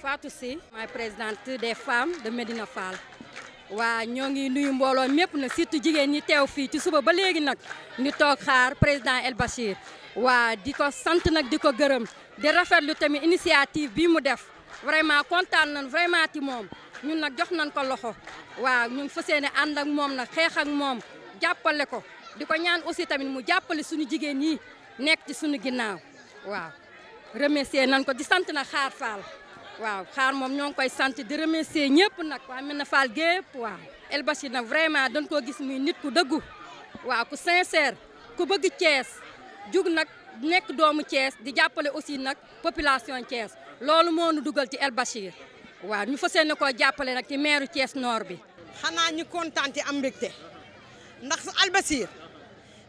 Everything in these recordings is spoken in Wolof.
Fatou Sy maay présidente des femmes de Médina Fall waa ñoo ngi nuyu mbooloo mépp nag surtout jigéen ñi teew fii ci suba ba léegi nag ñu toog xaar président El Bachir waa di ko sant nag di ko gërëm di rafetlu tamit initiative bii mu def vraiment kontaan nañ vraiment ci moom ñun nag jox nañ ko loxo waaw ñu ngi fas yéene ànd ak moom nag xeex ak moom jàppale ko di ko ñaan aussi tamit mu jàppale suñu jigéen yi nekk ci suñu ginnaaw waaw remercier nañ ko di sant nag xaar Fall waaw xaar moom ñoo ngi koy sant di remercier ñëpp nag waa Médina Fall gépp waaw El Bachir nag vraiment dañ koo gis muy nit ku dëggu waaw ku sincère ku bëgg Thiès jug nag nekk doomu Thiès di jàppale aussi nag population Thiès loolu moo nu dugal ci El Bachir waaw ñu fas yéene koo jàppale nag ci maire Thiès Nord bi. xanaa ñu kontaan ci am mbégte ndax El Bachir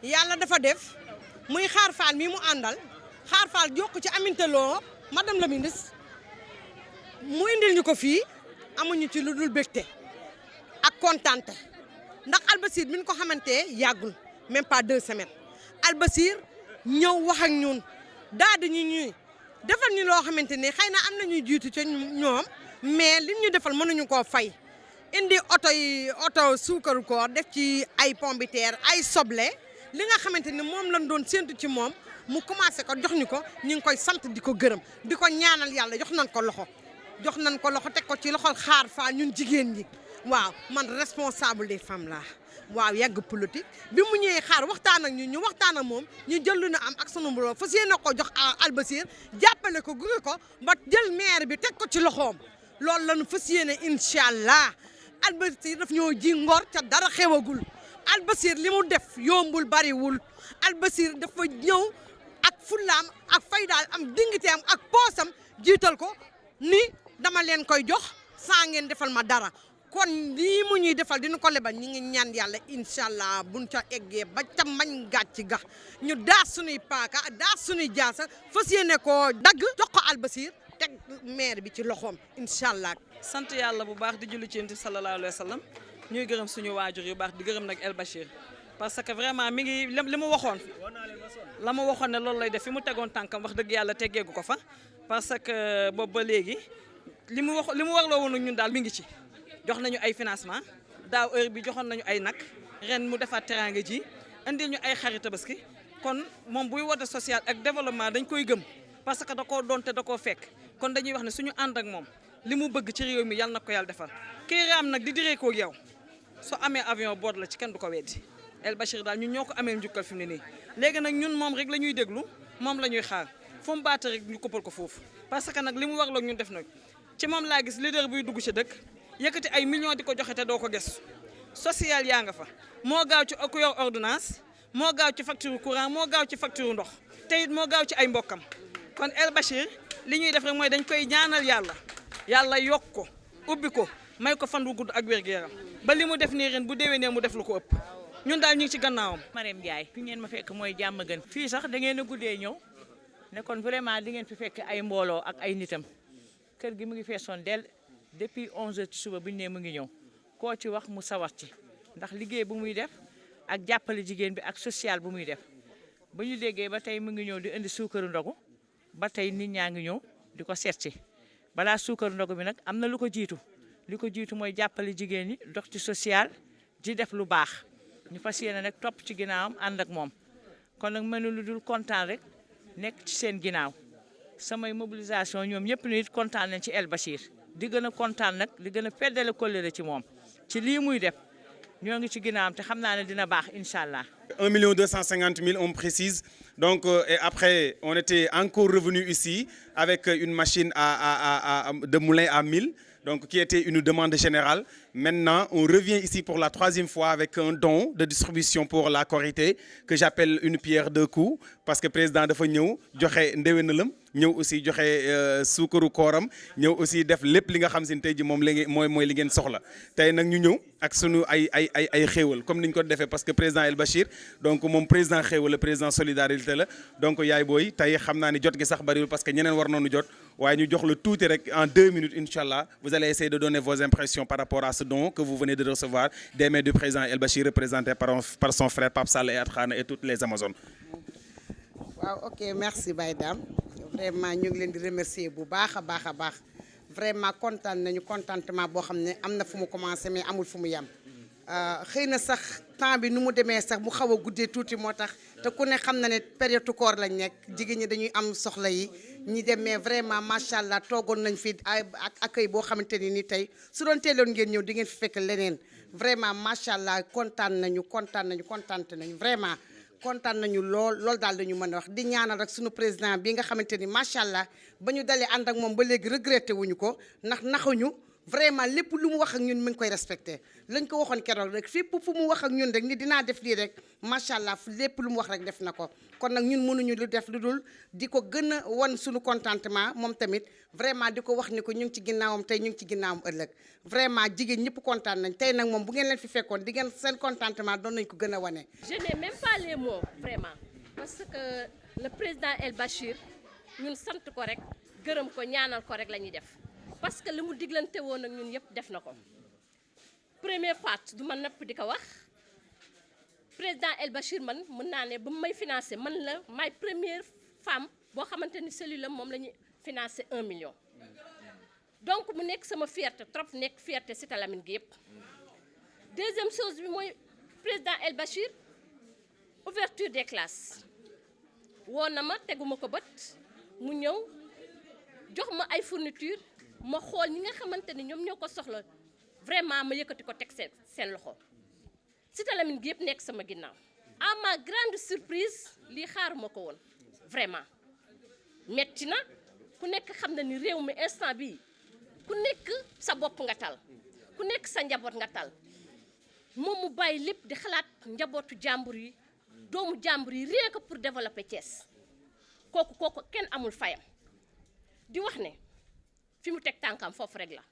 yàlla dafa def muy xaar Fall mi mu àndal xaar Fall jokk ci Aminata Lo madame la ministre mu indil ñu ko fii amuñu ci lu dul mbégte ak kontaante ndax El Bachir bi ñu ko xamante yàggul même pas 2 semaines El Bachir ñëw wax ak ñun daal di ñuy defal ñu loo xamante ne xëy na am na ñuy jiitu ca ñoom mais li ñu defal mënuñu koo fay indi oto suukaru koor def ci ay pomme de terre ay soble li nga xamante ni moom lañ doon séntu ci moom mu commencé ko jox ñu ko ñu ngi koy sant di ko gërëm di ko ñaanal yàlla jox nañ ko loxo teg ko ci loxol xaar Fall ñun jigéen ñi waaw man responsable des femmes laa waaw yàgg politique bi mu ñëwee xaar waxtaan ak ñun ñu waxtaan ak moom ñu jël lu ñu am ak sunu mbooloo fas yéene ko jox El Bachir jàppale ko gunge ko ba jël maire bi teg ko ci loxoom loolu la ñu fas yéene incha allah El Bachir daf ñoo ji ngor ca dara xewagul El Bachir li mu def yombul bariwul El Bachir dafa ñëw ak fullaam ak faydaal am dignité am ak poosam jiital ko ni dama leen koy jox saa ngeen defal ma dara. kon lii mu ñuy defal dina ko lebal ñi ngi ñaan yàlla incha allah buñ ca eggee ba ca mañ gàcc gax ñu daas suñuy paaka daas suñuy jaasa fas yéene koo dagg jox ko El Bachir teg maire bi ci loxoom incha allah. sant yàlla bu baax di julli ci Yonent bi sallallahu alayhi wa sallam ñuy gërëm suñu waajur yu baax di gërëm nag El Bachir parce que vraiment mi ngi li mu waxoon la mu waxoon ne loolu lay def fi mu tegoon tànkam wax dëgg yàlla teggeegu ko fa parce que boobu ba léegi li mu warloo woon ñun daal mi ngi ci. jox nañu ay financement daaw heure bi joxoon nañu ay nag ren mu defaat teraanga ji indil ñu ay xarit Tabaski kon moom buy woote social ak développement dañ koy gëm parce que da koo doon te da koo fekk kon dañuy wax ne suñu ànd ak moom li mu bëgg ci réew mi yàlla na ko yàlla defal kii raam nag di diree koog yow soo amee avion boot la ci kenn du ko weddi El Bachir daal ñun ñoo ko amee njukkal fi mu ne nii léegi nag ñun moom rek la ñuy déglu moom la ñuy xaar fu mu baata rek ñu koppal ko foofu parce que nag li mu warloog ñun def nag ci moom laa gis leader buy dugg ci dëkk yëkkati ay millions di ko joxe te doo ko gëstu social yaa nga fa moo gaaw ci ku yor ordonnance moo gaaw ci facture courant moo gaaw ci facture ndox te it moo gaaw ci ay mbokkam kon El Bachir li ñuy def rek mooy dañ koy ñaanal yàlla yokk ko ubbi ko may ko fan wu gudd ak wér-gu-yaram ba li mu def nii ren bu déwénee mu def lu ko ëpp ñun daal ñu ngi ci gannaawam. Marème Ndiaye fi ngeen ma fekk mooy jàmm gën fii sax da ngeen a guddee ñëw ne kon vraiment di ngeen fi fekk ay mbooloo ak ay nitam kër gi mu ngi feesoon del depuis 11h ci suba bu ñu nee mu ngi ñëw koo ci wax mu sawar ci ndax liggéey bu muy def ak jàppale jigéen bi ak social bu muy def ba ñu déggee ba tey mu ngi ñëw di indi suukaru ndogu ba tey nit ñaa ngi ñëw di ko seet si balaa suukaru ndogu bi nag am na lu ko jiitu li ko jiitu mooy jàppale jigéen ñi dox ci social di def lu baax ñu fas yéene nag topp ci ginnaawam ànd ak moom kon nag mënu lu dul kontaan rek nekk ci seen ginnaaw samay mobilisation ñoom ñëpp nit kontaan nañ ci El Bachir di gën a kontaan nag di gën a feddale kóllëre ci moom ci lii muy def ñoo ngi ci ginnaawam te xam naa ne dina baax incha allah. 1 250 000 on précise donc et après on était encore revenu ici avec une machine de moulin à 1000 donc qui était une demande générale. Maintenant on revient ici pour la 3e fois avec un don de distribution pour la Korité que j'appelle une pierre deux coups parce que président dafa ñëw joxe ndéwénalam ñëw aussi joxe suukaru kooram ñëw aussi def lépp li nga xam si ne tey ji moom la mooy li ngeen soxla tey nag ñu ñëw ak sunu ay xéewal comme niñ ko defee parce que président El Bachir donc moom président xéewal la président solidarité la donc yaay booy tey xam naa ni jot gi sax bariwul parce que ñeneen war nañu jot waaye ñu jox la tuuti rek en 2 minutes incha allah vous allez essayer de donner vos impressions par rapport à ce don que vous venez de recevoir des mains du président El Bachir représenté par son frère Pape Sall et Atkhana et toutes les Amazones. waaw ok merci Baye Dame vraiment ñu ngi leen di remercier bu baax a baax vraiment kontaan nañu contentement boo xam ne am na fu mu commencé mais amul fu mu yem xëy na sax temps bi nu mu demee sax mu xaw a guddee tuuti moo tax te ku ne xam na ne période koor lañ nekk jigéen ñi dañuy am soxla yi ñi dem mais vraiment macha allah toogoon nañ fi ak accueil boo xamante ni tey su doon teeloon ngeen ñëw di ngeen fi fekk leneen vraiment macha allah kontaan nañu vraiment kontaan nañu lool daal dañu mën a wax di ñaanal rek suñu président bi nga xamante ni macha allah ba ñu dalee ànd ak moom ba léegi regretté wuñu ko ndax naxuñu vraiment lépp lu mu wax ak ñun mi ngi koy respecté lañ ko waxoon keroog rek fépp fu mu wax ak ñun rek ni dinaa def lii rek macha allah lépp lu mu wax rek def na ko kon nag ñun mënuñu lu def lu dul di ko gën a wan suñu contentement moom tamit vraiment di ko wax ni ko ñu ngi ci ginnaawam tey ñu ngi ci ginnaawam ëllëg vraiment jigéen ñëpp kontaan nañ tey nag moom bu ngeen leen fi fekkoon di ngeen seen contentement doon nañ ko gën a wane. Je n'ai même pas les mots vraiment parce que le président El Bachir ñun sant ko rek gërëm ko ñaanal ko rek la ñuy def parce que li mu diglante woon ak ñun yëpp def na ko première fois du ma napp di ko wax président El Bachir man mën naa ne ba mu may financé man la may première femme boo xamante ni cellule am moom la ñu financé 1 million donc mu nekk sama fierté trop nekk fierté Cité Lamy gi yëpp deuxième chose bi mooy président El Bachir ouverture des classes woo na ma teguma ko bët mu ñëw jox ma ay fourniture ma xool ñi nga xamante ni ñoom ñoo ko soxla vraiment ma yëkkati ko teg seen loxo Cité Lamy gi yëpp nekk sama ginnaaw à ma grande surprise lii xaaruma ko woon vraiment metti na ku nekk xam na ni réew mi instant bii ku nekk sa bopp nga tal ku nekk sa njaboot nga tal moom mu bàyyi lépp di xalaat njabootu jàmbur yi doomu jàmbur yi rien que pour développer Thiès kooku kenn amul fayam di wax ne fi mu teg tànkam foofu rek la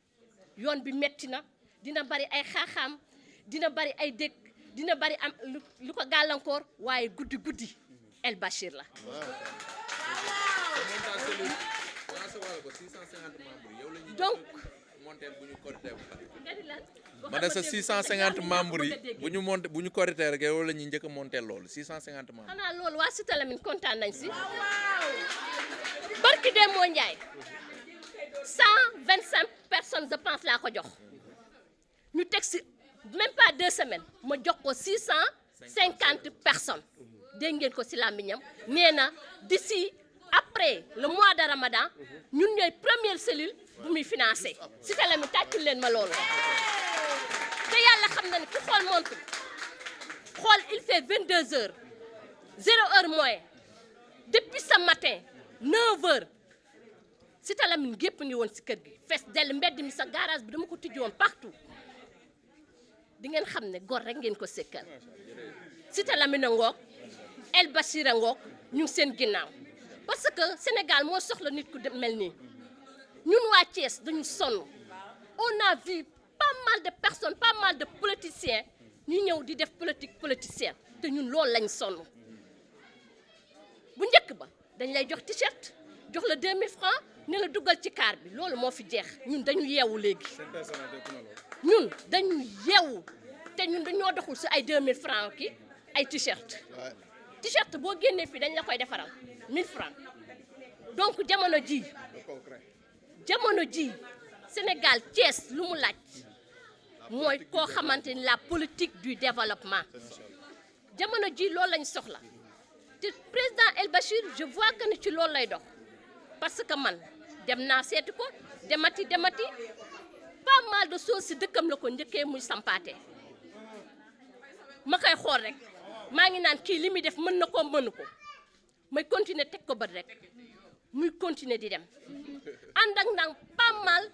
yoon bi metti na dina bari ay xaaxaam dina bari ay dëkk dina bari am lu ko gàllankoor waaye guddi El Bachir la. donc ma ne sa 650 membres yi bu ñu korité rek yow la ñuy njëkk a monter loolu 650 membres. xanaa loolu waa Cité Lamy kontaan nañ si barki dem moo Ndiaye 125 personnes je pense laa ko jox ñu teg si même pas 2 semaines ma jox ko 650 personnes dégg ngeen ko si làmmiñam nee na d'ici après le mois de Ramadan ñun ñooy première cellule bu muy financé Cité Lamy tàccul leen ma loolu te yàlla xam na ne ku xool montre xool il fait 22 heures 0 heure moins depuis ce matin 9 heures Cité Lamy gépp ngi woon si kër gi fees dell mbedd mi sa garage bi dama ko tijji woon partout di ngeen xam ne gor rek ngeen ko sekkal Cité Lamy na ngoog El Bachir a ngoog ñu ngi seen ginnaaw parce que Sénégal moo soxla nit ku mel nii ñun waa Thiès dañu sonn on a vu pas mal de personnes pas mal de politiciens ñu ñëw di def politique politicienne te ñun loolu lañ sonn bu njëkk ba dañ lay jox t-shirt jox la 2000 francs ne la duggal ci car bi loolu moo fi jeex ñun dañu yeewu léegi ñun dañu yeewu te ñun dañoo doxul si ay 2000 francs ki ay t-shirt boo génnee fii dañ la koy defaral 1000 francs donc jamono ji Sénégal Thiès lu mu laaj mooy koo xamante ni la politique du développement jamono ji loolu lañ soxla te président El Bachir je vois que ni ci loolu lay dox parce que man dem naa seeti ko demati pas mal de choses si dëkkam la ko njëkkee muy sampaate ma koy xool rek maa ngi naan kii li muy def mën na ko mënu ko may continuer teg ko bët rek muy continuer di dem ànd ak ndang pas mal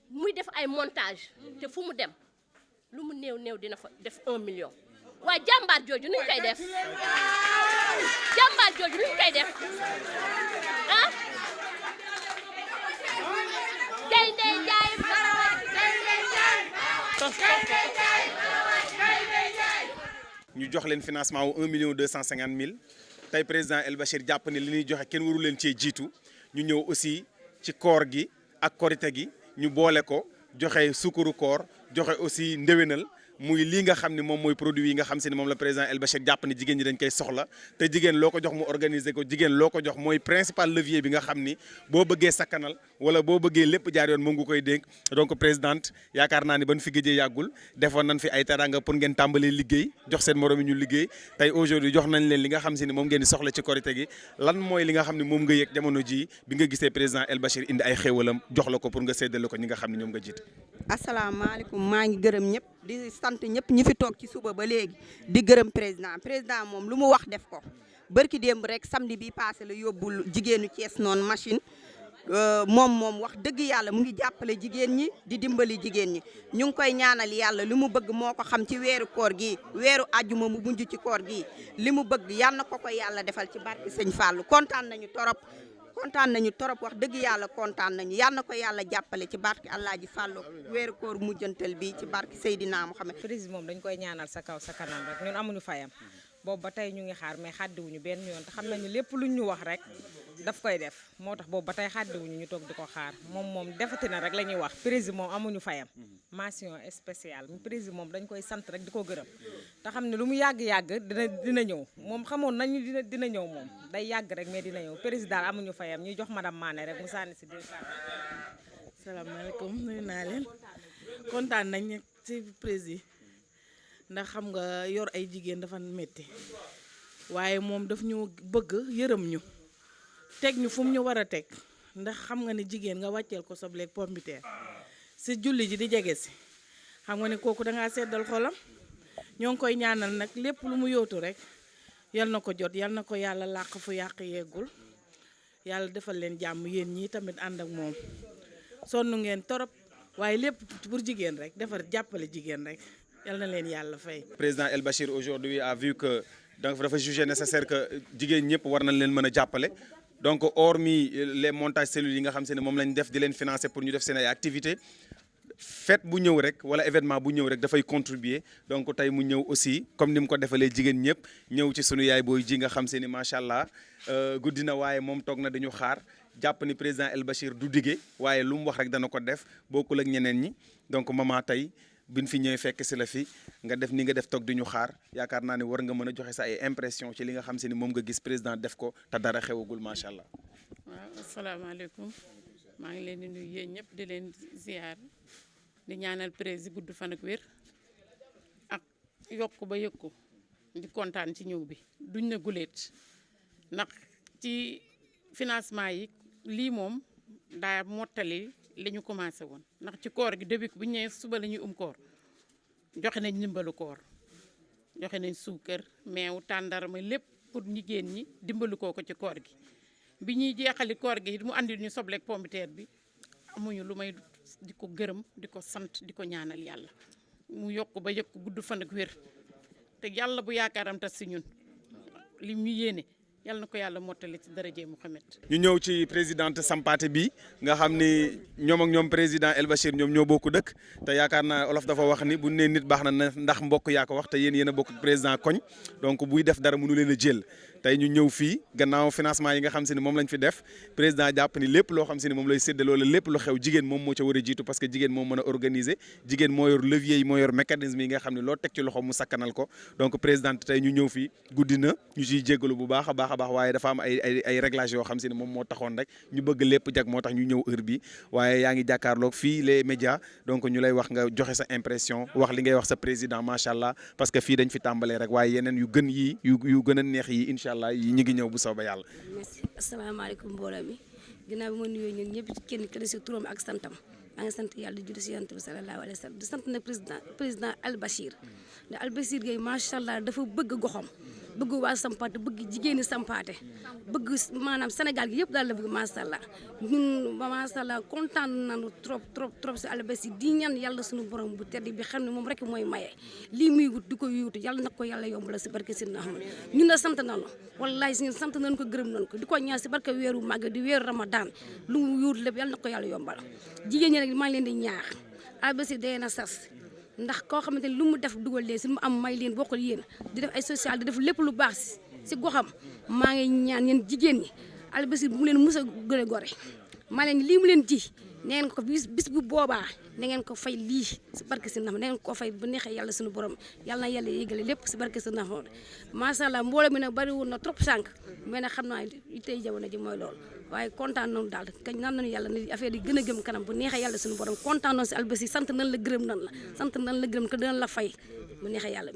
muy def ay montage te fu mu dem lu mu néew dina fa def 1 million waaye jàmbaar jooju nuñ koy def ah gaynde njaay ñu jox leen financement wu 1 250 000 tey président El Bachir jàpp ne li ñuy joxe kenn waru leen cee jiitu ñu ñëw aussi ci koor gi ak korite gi ñu boole ko joxe sukuru koor joxe aussi ndéwénal muy lii nga xam ne moom mooy produit yi nga xam si ne moom la président El Bachir jàpp ni jigéen ñi dañ koy soxla te jigéen loo ko jox mu organiser ko jigéen loo ko jox mooy principal levier bi nga xam ni boo bëggee sakkanal wala boo bëggee lépp jaar yoon moom nga koy dénk. donc présidente yaakaar naa ni ban fi gëjee yàggul defoon nañ fi ay teranga pour ngeen tàmbalee liggéey jox seen morom yi ñu liggéey tey aujourd'hui jox nañ leen li nga xam si ne moom ngeen di soxla ci korité gi lan mooy li nga xam ne moom nga yëg jamono ji bi nga gisee président El Bachir indi ay xéewalam jox la ko pour nga séddale ko ñi nga xam ne ñoom nga jiite. asalaamaaleykum maa ngi gërëm ñëpp di sant ñëpp ñi fi toog ci suba ba léegi di gërëm président moom lu mu wax def ko bërki démb rek samedi bi passé la yóbbul jigéenu Thiès noonu machine moom wax dëgg yàlla mu ngi jàppale jigéen ñi di dimbali jigéen ñi ñu ngi koy ñaanal yàlla li mu bëgg moo ko xam ci weeru koor gi weeru àjjuma mu mujj ci koor gi li mu bëgg yal na ko yàlla defal ci barke Sëñ Fallou kontaan nañu torop wax dëgg yàlla kontaan nañu yal na ko yàlla jàppale ci barke Alaaji Fallou weeru koor mujjantal bi ci barke Seydina Muhammad. président moom dañ koy ñaanal sa kaw sa kanam rek ñun amuñu fayam boobu ba tey ñu ngi xaar mais xàddiwuñu benn yoon te xam nañu lépp luñ ñu wax rek daf koy def moo tax boobu ba tey xàddiwuñu ñu toog di ko xaar moom defati na rek la ñuy wax président moom amuñu fayam mention spéciale président moom dañ koy sant rek di ko gërëm te xam ne lu mu yàgg-yàgg dina ñëw moom xamoon nañu dina ñëw moom day yàgg rek mais dina ñëw président amuñu fayam ñuy jox madame Mané rek mu sànni si biir salaamaaleykum nuyu naa leen kontaan nañ ci président ndax xam nga yor ay jigéen dafa métti waaye moom daf ñu bëgg yërëm ñu teg ñu fu mu ñu war a teg ndax xam nga ne jigéen nga wàcceel ko sobleeg pompiteer si julli ji di jege si xam nga ne kooku dangaa seddal xolam ñoo ngi koy ñaanal nag lépp lu mu yóotu rek yal na ko jot yal na ko yàlla làq fu yàq yeggul yàlla defal leen jàmm yéen ñii tamit ànd ak moom sonn ngeen torop waaye lépp pour jigéen rek defar jàppale jigéen rek yal na leen yàlla fay. président El Bachir aujourd'hui a vu que donc dafa jugé nécessaire que jigéen ñëpp war nañ leen mën a jàppale donc hormis les montages cellules yi nga xam se ne moom lañ def di leen financer pour ñu def seen ay activités fête bu ñëw rek wala événement bu ñëw rek dafay contribuer donc tey mu ñëw aussi comme ni mu ko defalee jigéen ñëpp ñëw ci sunu yaay booy ji nga xam se ni macha allah guddi na waaye moom toog na dañu xaar jàpp ni président El Bachir du dige waaye lu mu wax rek dana ko def bokkul ak ñeneen ñi donc maman tey. biñ fi ñëwee fekk si la fi nga def ni nga def toog di ñu xaar yaakaar naa ne war nga mën a joxe sa ay impression ci li nga xam si ni moom nga gis président def ko te dara xewagul macha allah. waaw asalaamaaleykum maa ngi leen di nuyu yéen ñëpp di leen ziar di ñaanal président gudd fan ak wér ak yokk ba yëg ko di kontaan ci ñëw bi duñ na guleet ndax ci financement yi lii moom daa mottali li ñu commencé woon ndax ci koor gi début bu ñu ñëwee suba la ñuy koor joxe nañ ndimbalu koor joxe nañ suukar meew tàndarma lépp pour jigéen ñi dimbalu ko ci koor gi bi ñuy jeexali koor gi mu andi ñu sobleeg pompiteer bi amuñu lu may di ko gërëm di ko sant di ko ñaanal yàlla mu yokk ba yëg gudd fan ak wér te yàlla bu yaakaaram tas si ñun li ñu yéene yàlla na ko yàlla mottali ci daraje Mouhamed. ñu ñëw ci présidente Sampaate bi nga xam ni ñoom ak ñoom président El Bachir ñoom ñoo bokk dëkk te yaakaar naa olof dafa wax ni bu nee nit baax na ndax mbokk yaa ko wax te yéen a bokk président koñ donc buy def dara mënu leen a jël tey ñu ñëw fii gannaaw financement yi nga xam si ni moom lañ fi def président jàpp ni lépp loo xam si ni moom lay séddale wala lépp lu xew jigéen moom moo ca war a jiitu parce que jigéen moom mën a organiser jigéen moo yor levier yi moo yor mécanisme yi nga xam ne loo teg ci loxo mu sakkanal ko donc présidente tey ñu ñëw fii guddi na ñu ciy jéggalu bu baax a baax waaye dafa am ay réglages yoo xam si ne moom moo taxoon rek ñu bëgg lépp jag moo tax ñu ñëw heure bi waaye yaa ngi jàkkaarloog fii les médias donc ñu lay wax nga joxe sa impression wax li ngay wax sa président macha allah parce que fii dañ fi tàmbalee rek waaye yeneen yu gën yi yu gën a neex yi incha allah yi ñu ngi ñëw bu soobee yàlla. merci asalaamaaleykum mbooloo mi ginnaaw bi ma nuyoo ñun ñëpp kenn ku ne si turam ak santam maa ngi sant yàlla di julli si yonent bi salallaahu alayhi wa sallam di sant nag président El Bachir ndax El Bachir Gueye macha allah dafa bëgg goxam bëgg waa Sampaate bëgg jigéeni Sampaate bëgg maanaam Sénégal gi yëpp daal la bëgg macha allah ñun macha allah kontaan nañu trop si El Bachir di ñaan yàlla suñu borom bu tedd bi xam ne moom rek mooy maye lii muy wut di ko yuutu yàlla na ko yàlla yombal si barke Sidna Ahmad ñun la sant nañu wallahi si ñun sant nañu ko gërëm nañu ko di ko ñaan si barke weeru màgg di weeru Ramadan lu mu yuutu lépp yàlla na ko yàlla yombal jigéen ñi nag maa ngi leen di ñaax El Bachir day na sas ndax koo xamante ni lu mu def dugal leen si mu am may leen bokkal yéen di def ay social di def lépp lu baax si goxam maa ngi ñaan yéen jigéen ñi El Bachir bu mu leen mus a gën a gore maa leen lii mu leen ji neen ko bis bu boobaa na ngeen ko fay lii si barke si ndax na ngeen ko fay bu neexee yàlla suñu borom yàlla na yàlla yégale lépp si barke si ndax macha allah mbooloo mi nag bariwul na trop sànq mais nag xam naa tey jamono ji mooy loolu waaye kontaan nañu daal kañ naan nañu yàlla ne affaire yi gën a gëm kanam bu neexee yàlla suñu borom kontaan nañu si Albasir sant nañ la gërëm nañ la ko dinañ la fay bu neexee yàlla